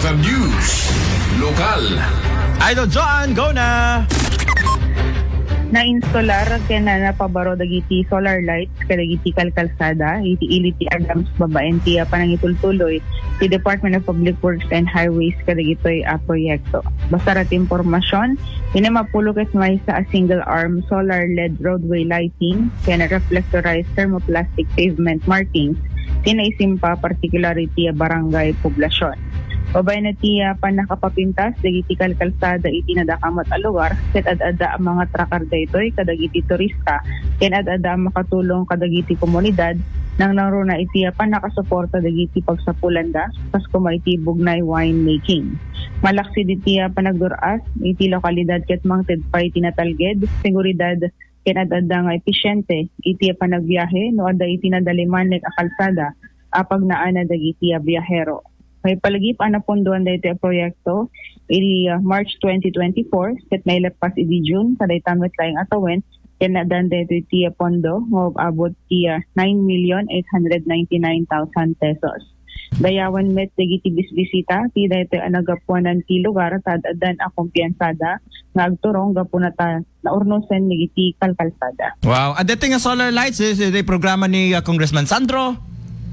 FM News. Lokal. Idol John, go na! Na-installer na pabaro dagiti solar lights kadagiti kalsada iti iliti Adams babaen tiya panangitultuloy ti Department of Public Works and Highways kadagitoy a proyekto. Basta rat impormasyon, pinamapulukes may sa a single arm solar LED roadway lighting kaya reflectorized thermoplastic pavement markings tinaisimpa particularity a barangay poblasyon. Babay na tiya pa nakapapintas, dagiti kalsada iti nadakamot a lugar, ket ad-ada ang mga trakar daytoy kadagiti turista, ken ad-ada ang makatulong kadagiti komunidad, nang naruna itiya pa nakasuporta dagiti pagsapulanda, kas kumaiti bugnay wine making. Malaksi ditiya pa nagduras, iti lokalidad ket mangted pa iti natalged, seguridad ken ad-ada nga episyente, itiya pa nagbiyahe, no adda iti nadaliman nek a kalsada, apag naana dagiti a biyahero. May palagip na punduan dito ang proyekto iti March 2024 ket nailapas iti June kaday tamet laing atawin ken nadan dito iti pondo mo abot ti 9,899,000 pesos. Dayawan met dagiti bisbisita ti dito ang nagapuanan ti lugar tad adan a kumpiyansada nga agturong gapuna ta naurnosen dagiti kalsada. Wow, adating nga solar lights is the programa ni Congressman Sandro.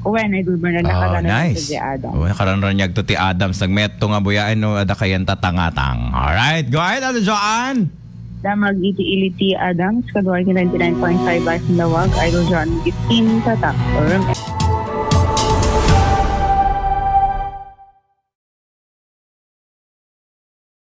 Uwen ay dulban na nice. Ti Adams. Oh, nakaranranyag to ti Adams nagmetto nga buyain no ada kayan tatangatang. All right, go ahead Ate Joanne. Damag iti iliti Adams kadwa 99.5 as nawag Idol John 15 tatak or